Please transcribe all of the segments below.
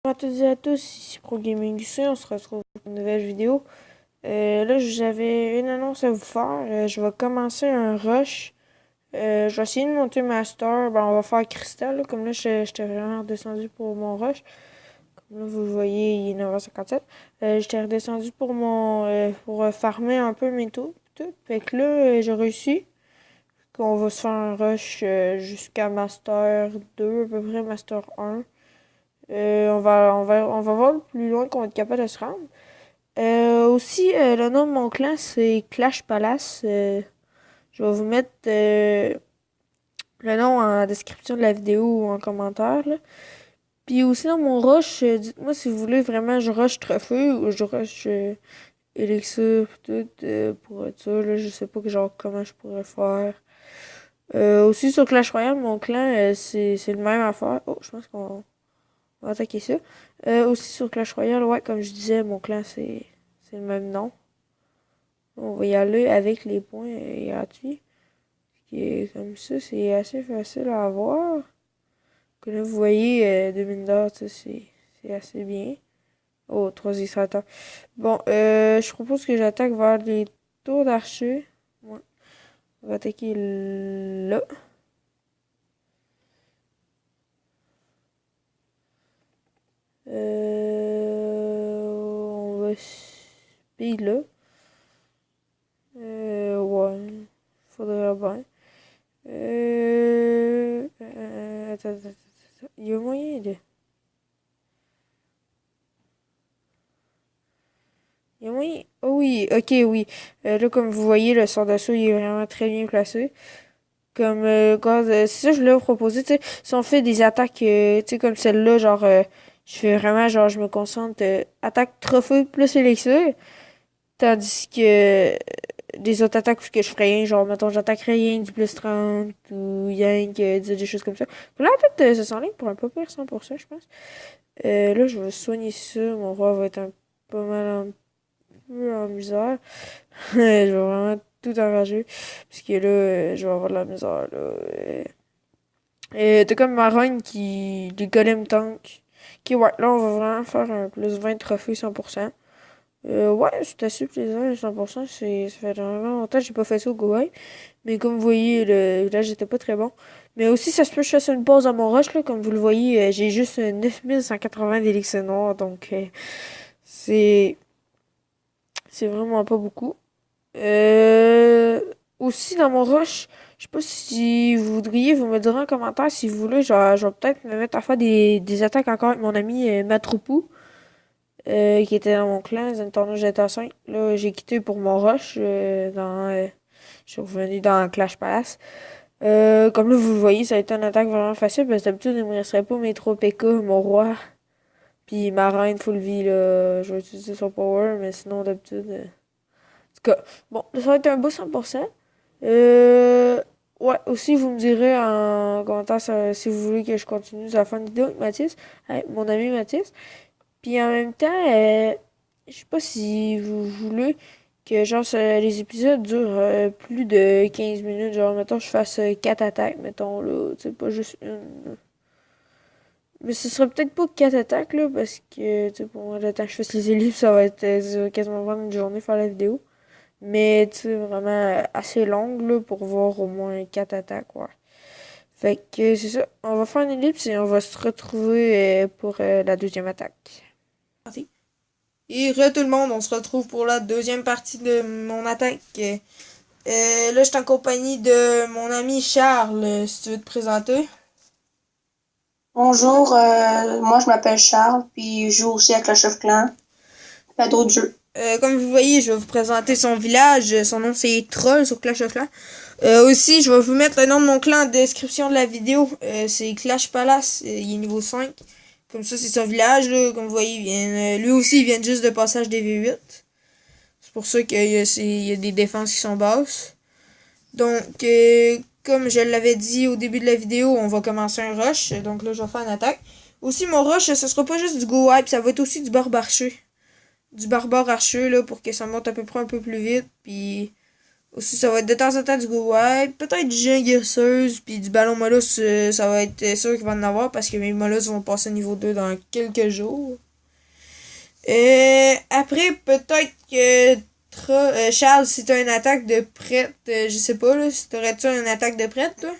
Bonjour à toutes et à tous, ici Pro Gaming ici, on se retrouve pour une nouvelle vidéo. Là, j'avais une annonce à vous faire. Je vais commencer un rush. Je vais essayer de monter Master. Ben, on va faire Crystal. Là. Comme là, j'étais vraiment redescendu pour mon rush. Comme là, vous le voyez, il est 9h57. J'étais redescendu pour pour farmer un peu mes tout. Fait que là, j'ai réussi. Qu'on va se faire un rush jusqu'à Master 2, à peu près Master 1. On va voir le plus loin qu'on va être capable de se rendre. Aussi, le nom de mon clan, c'est Clash Palace. Je vais vous mettre le nom en description de la vidéo ou en commentaire. Là. Puis aussi, dans mon rush, dites-moi si vous voulez vraiment je rush trophée ou je rush élixir tout pour être sûr. Là, je sais pas comment je pourrais faire. Aussi, sur Clash Royale, mon clan, c'est le même affaire. Oh, je pense qu'on va attaquer ça. Aussi sur Clash Royale, ouais, comme je disais, mon clan, c'est le même nom. On va y aller avec les points gratuits. Qui est comme ça, c'est assez facile à avoir. Comme là, vous voyez, 2000 $, c'est assez bien. Oh, 3 extracteurs. Bon, je propose que j'attaque vers les tours d'archer. Ouais. On va attaquer là. On va speed là. Ouais. Faudrait bien. Attends. Il y a moyen de. Il y a moyen. Oh oui, ok, oui. Là, comme vous voyez, le sort d'assaut, il est vraiment très bien placé. Comme, c'est ça que je l'ai proposé, tu sais. Si on fait des attaques, tu sais, comme celle-là, genre, je fais vraiment, genre, je me concentre, attaque trophée plus élixir. Tandis que des autres attaques où que je ferais rien, genre, mettons, j'attaquerais rien du plus 30 ou rien que des choses comme ça. Là, en fait, ça s'enligne pour un peu pire 100%, je pense. Là, je vais soigner ça. Mon roi va être un pas mal un peu en misère. Je vais vraiment tout enrager. Parce que là, je vais avoir de la misère, là. T'as comme ma reine qui. Les golems tank. Ok, ouais, là, on va vraiment faire un plus 20 trophées 100%. Ouais, c'est assez plaisant, 100%. Ça fait vraiment longtemps que j'ai pas fait ça au Go. Mais comme vous voyez, le village était pas très bon. Mais aussi, ça se peut que je fasse une pause à mon rush, là. Comme vous le voyez, j'ai juste 9180 d'élixir noir. Donc, c'est c'est vraiment pas beaucoup. Aussi, dans mon rush, je sais pas si vous voudriez, vous me direz en commentaire si vous voulez. Je vais peut-être me mettre à faire des attaques encore avec mon ami Matroupou, qui était dans mon clan, Zentorno GTA 5. Là, j'ai quitté pour mon rush. Je suis revenu dans Clash Palace. Comme là, vous le voyez, ça a été une attaque vraiment facile, parce que d'habitude, il me resterait pas mes 3 PK, mon roi, puis ma reine full vie, là. Je vais utiliser son power, mais sinon, d'habitude. En tout cas, bon, ça va être un beau 100%. Ouais, aussi, vous me direz en commentaire si vous voulez que je continue à faire une vidéo avec Mathis, avec mon ami Mathis. Puis en même temps, je sais pas si vous voulez que genre les épisodes durent plus de 15 minutes. Genre, mettons, je fasse 4 attaques, mettons, là. Tu sais, pas juste une. Mais ce serait peut-être pas 4 attaques, là, parce que, tu sais, pour moi, le temps que je fasse les ellipses, ça va être quasiment vraiment une journée faire la vidéo. Mais, tu sais, vraiment assez longue, là, pour voir au moins 4 attaques, ouais. Fait que c'est ça. On va faire une ellipse et on va se retrouver pour la deuxième attaque. Parti. Et tout le monde, on se retrouve pour la deuxième partie de mon attaque. Là, je suis en compagnie de mon ami Charles, si tu veux te présenter. Bonjour, moi je m'appelle Charles, puis je joue aussi à Clash of Clans, pas d'autres jeux. Comme vous voyez, je vais vous présenter son village. Son nom, c'est Troll sur Clash of Clans. Aussi, je vais vous mettre le nom de mon clan en description de la vidéo. C'est Clash Palace. Il est niveau 5. Comme ça, c'est son village. Là. Comme vous voyez, lui aussi, il vient juste de passage des V8. C'est pour ça qu'il y a des défenses qui sont basses. Donc, comme je l'avais dit au début de la vidéo, on va commencer un rush. Donc là, je vais faire une attaque. Aussi, mon rush, ce sera pas juste du go wipe, ça va être aussi du barbare archer. Du barbare archer, là, pour que ça monte à peu près un peu plus vite. Puis, Aussi, ça va être de temps en temps du go wipe, peut-être du géant guérisseuse, puis du ballon molosse, ça va être sûr qu'il va en avoir parce que mes molosses vont passer au niveau 2 dans quelques jours. Après, peut-être que Charles, si t'as une attaque de prête, je sais pas, là, si t'aurais-tu une attaque de prête, toi?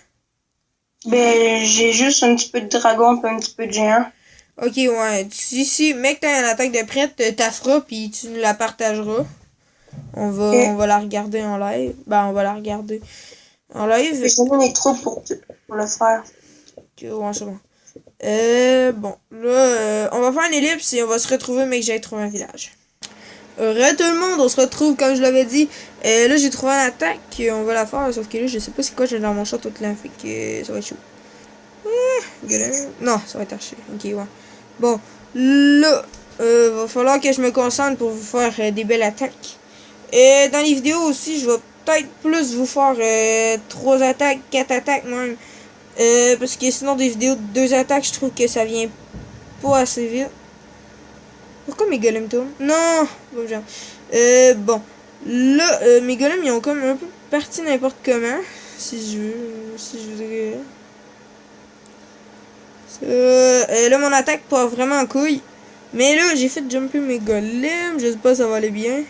Ben, j'ai juste un petit peu de dragon et un petit peu de géant. Ok, ouais. Si, mec, t'as une attaque de prête, t'as feras, puis tu nous la partageras. On va la regarder en live. Ben, on va la regarder en live. Je donne les troupes pour le faire. Ok, ouais, c'est bon. Bon, là, on va faire une ellipse et on va se retrouver, mec, j'ai trouvé un village. Tout le monde, on se retrouve, comme je l'avais dit. Là, j'ai trouvé une attaque, on va la faire, sauf que là, je sais pas c'est quoi, j'ai dans mon chat tout là, fait que ça va être chaud. Non, ça va être archi. Ok, ouais. Bon, là, va falloir que je me concentre pour vous faire des belles attaques. Et dans les vidéos aussi, je vais peut-être plus vous faire 3 attaques, 4 attaques même. Parce que sinon, des vidéos de 2 attaques, je trouve que ça vient pas assez vite. Pourquoi mes golems tournent? Non! Bon, genre. Bon. Là, mes golems, ils ont comme un peu parti n'importe comment. Si je veux. Là, mon attaque part vraiment en couille. Mais là, j'ai fait jumper mes golems. Je sais pas si ça va aller bien.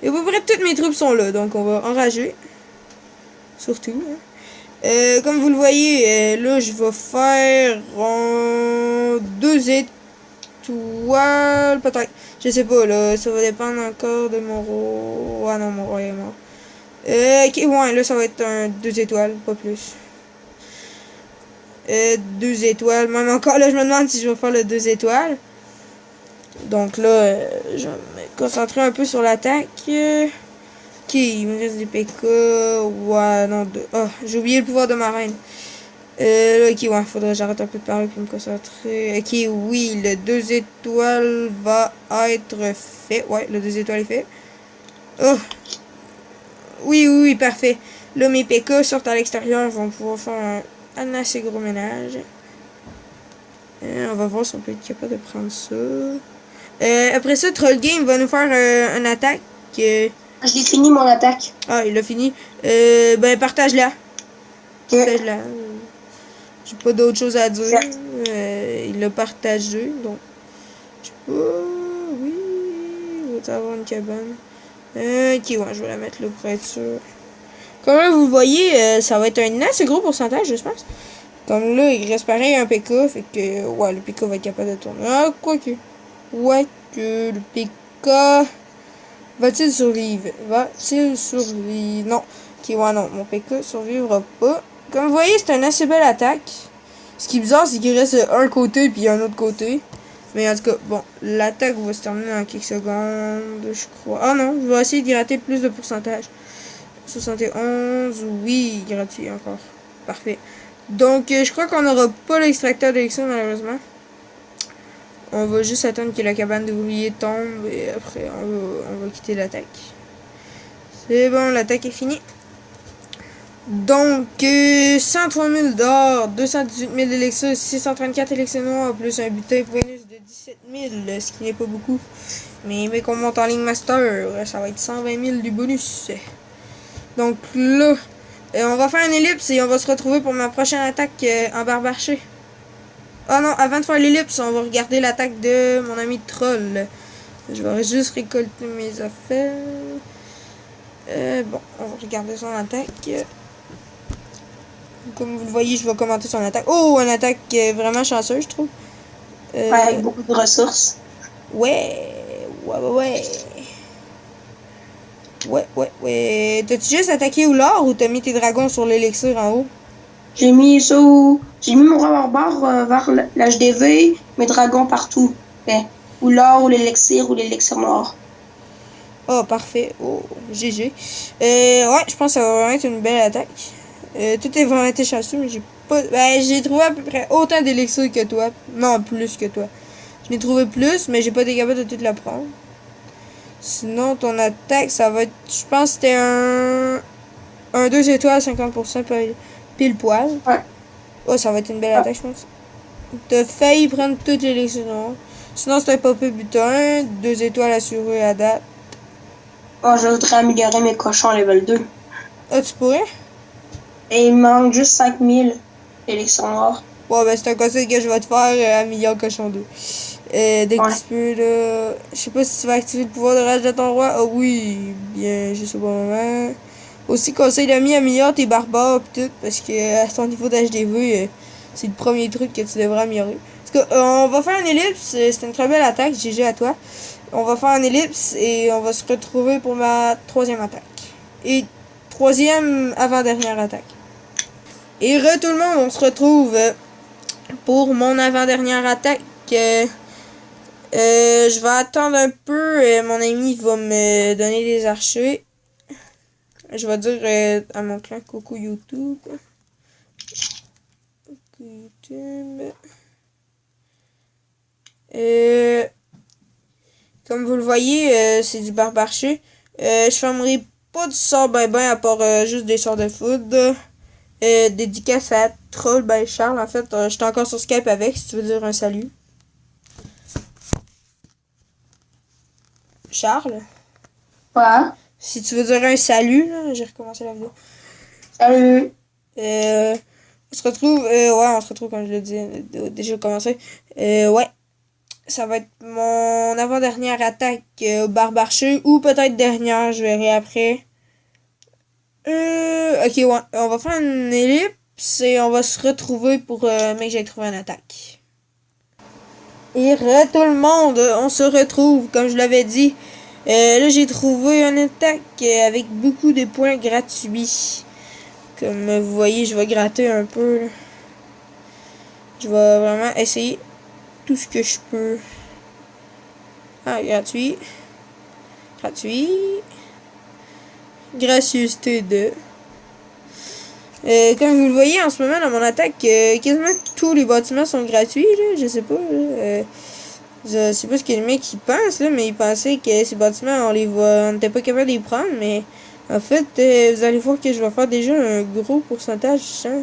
Et à peu près toutes mes troupes sont là. Donc, on va enrager. Surtout. Hein. Comme vous le voyez, là, je vais faire 2 étoiles. Peut-être. Je sais pas, là. Ça va dépendre encore de mon roi. Ah non, mon roi est mort. Ok, ouais, là, ça va être un 2 étoiles. Pas plus. 2 étoiles. Même encore, là, je me demande si je vais faire le 2 étoiles. Donc là, je vais me concentrer un peu sur l'attaque. Ok, il me reste des PK. Ouais, non, oh, j'ai oublié le pouvoir de ma reine. Là, ok, ouais, faudrait que j'arrête un peu de parler pour me concentrer. Ok, oui, le 2 étoiles va être fait. Ouais, le 2 étoiles est fait. Oh! Oui, parfait. Là, mes PK sortent à l'extérieur, vont pouvoir faire un assez gros ménage. On va voir si on peut être capable de prendre ça. Après ça, Troll Game va nous faire une attaque. J'ai fini mon attaque. Ah, il a fini. Ben, partage-la. Partage-la. J'ai pas d'autre chose à dire. Il l'a partagé, donc. Je sais pas. Oui. Il va avoir une cabane. Ok, ouais, je vais la mettre là pour être sûr. Comme vous le voyez, ça va être un assez gros pourcentage, je pense. Comme là, il reste pareil un PK, fait que, ouais, le PK va être capable de tourner. Ah, quoique. Ouais, que le PK. Va-t-il survivre? Va-t-il survivre? Non. Ok, ouais, non, mon PK survivra pas. Comme vous voyez, c'est une assez belle attaque. Ce qui est bizarre, c'est qu'il reste un côté puis un autre côté. Mais en tout cas, bon, l'attaque va se terminer en quelques secondes, je crois. Ah non, je vais essayer d'y rater plus de pourcentage. 71, oui, gratuit encore. Parfait. Donc, je crois qu'on n'aura pas l'extracteur d'élixir, malheureusement. On va juste attendre que la cabane d'ouvriers tombe et après, on va quitter l'attaque. C'est bon, l'attaque est finie. Donc, 103 000 d'or, 218 000 d'élexirs, 634 élixirs noirs, plus un butin bonus de 17 000, ce qui n'est pas beaucoup. Mais qu'on monte en ligne master, ça va être 120 000 du bonus. Donc là, on va faire une ellipse et on va se retrouver pour ma prochaine attaque en barbarché. Ah non, avant de faire l'ellipse, on va regarder l'attaque de mon ami Troll. Je vais juste récolter mes affaires. Bon, on va regarder son attaque. Comme vous le voyez, je vais commenter son attaque. Oh, une attaque vraiment chanceuse, je trouve. Ouais, avec beaucoup de ressources. Ouais. T'as-tu juste attaqué au lard ou t'as mis tes dragons sur l'élixir en haut? J'ai mis mon roi barbare vers l'HDV, mes dragons partout. Ouais. Ou l'or, ou l'élixir noir. Oh, parfait. Oh, GG. Ouais, je pense que ça va vraiment être une belle attaque. Tout est vraiment été chanceux, mais j'ai pas. Ben, j'ai trouvé à peu près autant d'élixirs que toi. Non, plus que toi. Je l'ai trouvé plus, mais j'ai pas été capable de tout la prendre. Sinon, ton attaque, ça va être. Je pense que c'était un 2 étoiles, 50% pile poil. Ouais. Oh, ça va être une belle attaque, je pense. T'as failli prendre toutes les élixirs noirs. Sinon, c'est un popé butin. 2 étoiles assurées à date. Oh, je voudrais améliorer mes cochons level 2. Ah, tu pourrais? Et il manque juste 5000 élections noires. Ouais, ben c'est un conseil que je vais te faire, Améliore Cochon 2. Dès que Ouais. tu peux, là. Je sais pas si tu vas activer le pouvoir de rage de ton roi. Ah oui, bien, je sais pas moment. Aussi, conseil d'ami, améliore tes barbares pis tout, parce que à ton niveau d'HDV, c'est le premier truc que tu devrais améliorer. En tout cas, on va faire une ellipse. C'est une très belle attaque, GG à toi. On va faire une ellipse et on va se retrouver pour ma troisième attaque. Et troisième avant-dernière attaque. Et tout le monde, on se retrouve pour mon avant-dernière attaque. Je vais attendre un peu. Mon ami va me donner des archers. Je vais dire à mon clan coucou YouTube. Coucou YouTube. Comme vous le voyez, c'est du barbarché. Je fermerai pas du sort ben à part juste des sorts de foudre. Dédicace à Troll by Charles. En fait, j'étais encore sur Skype avec, si tu veux dire un salut. Charles, Ouais. si tu veux dire un salut, là, j'ai recommencé la vidéo. Salut. On se retrouve, on se retrouve comme je l'ai dit, déjà commencé. Ouais, ça va être mon avant-dernière attaque au barbarché, ou peut-être dernière, je verrai après. Ok, ouais, on va faire une ellipse et on va se retrouver pour mec que j'ai trouvé une attaque. Et tout le monde, on se retrouve, comme je l'avais dit. Là, j'ai trouvé une attaque avec beaucoup de points gratuits. Comme vous voyez, je vais gratter un peu. Là. Je vais vraiment essayer tout ce que je peux. Ah, gratuit. Gratuit. Gracieuseté 2. Comme vous le voyez en ce moment dans mon attaque, quasiment tous les bâtiments sont gratuits. Là, je sais pas. Là, je sais pas ce que le mec il pense, là, mais il pensait que ces bâtiments, on n'était pas capable de les prendre, mais en fait, vous allez voir que je vais faire déjà un gros pourcentage. Hein?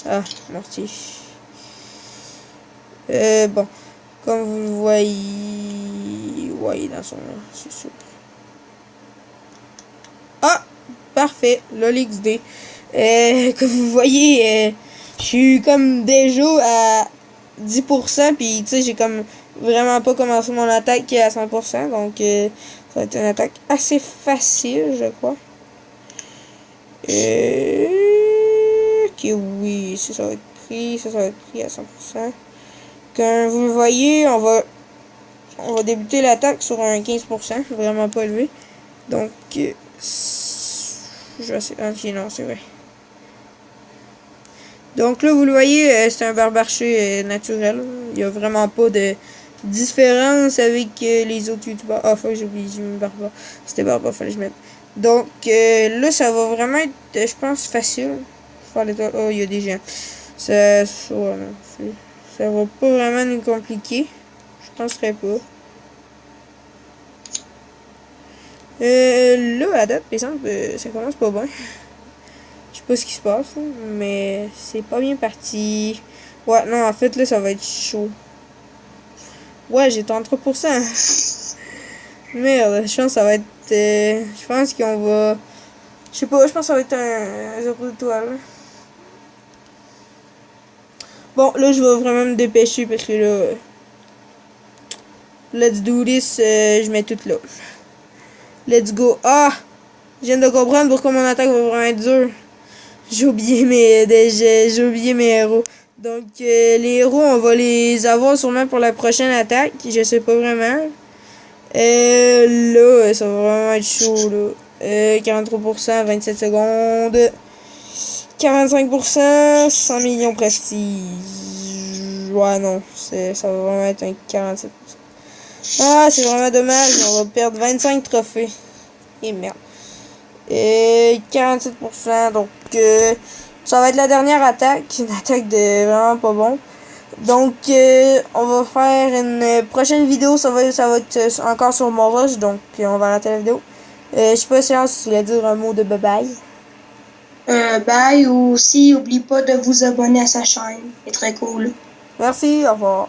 Ah, mortier. Bon, comme vous le voyez, ouais, dans son, c'est sûr. Ah, parfait, LOL XD. Comme vous voyez, je suis comme déjà à 10%, puis tu sais, j'ai comme vraiment pas commencé mon attaque à 100%, donc ça va être une attaque assez facile, je crois. Ok, oui, ça va être pris, ça va être pris à 100%. Comme vous le voyez, on va débuter l'attaque sur un 15%, vraiment pas élevé. Donc, je vais essayer. Ok, non, c'est vrai. Donc là, vous le voyez, c'est un barbarché naturel. Il n'y a vraiment pas de différence avec les autres youtubeurs. Ah, faut que j'ai oublié, j'ai mis Barba. C'était Barba, fallait que je mette. Donc là, ça va vraiment être, je pense, facile. Oh, il y a des gens. Ça va pas vraiment nous compliquer. Je penserais pas. Là, à date, par exemple, ça commence pas bien. Je sais pas ce qui se passe, hein, mais c'est pas bien parti. Ouais, non, en fait, là, ça va être chaud. Ouais, j'ai 33%. Merde, je pense que ça va être... je pense qu'on va... Je sais pas, je pense que ça va être un 0 étoile. Bon, là, je vais vraiment me dépêcher parce que là... Let's do this, je mets tout là. Let's go. Ah! Je viens de comprendre pourquoi mon attaque va vraiment être dure. J'ai oublié mes héros. Donc, les héros, on va les avoir sûrement pour la prochaine attaque. Je sais pas vraiment. Là, ça va vraiment être chaud, là. 43%, 27 secondes. 45%, 100 millions prestige. Ouais, non. Ça va vraiment être un 47%. Ah, c'est vraiment dommage. On va perdre 25 trophées. Et merde. 47%. Donc, ça va être la dernière attaque. Une attaque de vraiment pas bon. Donc, on va faire une prochaine vidéo. Ça va être encore sur mon rush. Donc, on va arrêter la vidéo. Je sais pas si tu voulais dire un mot de bye-bye. Bye, ou aussi, oublie pas de vous abonner à sa chaîne. C'est très cool. Merci, au revoir.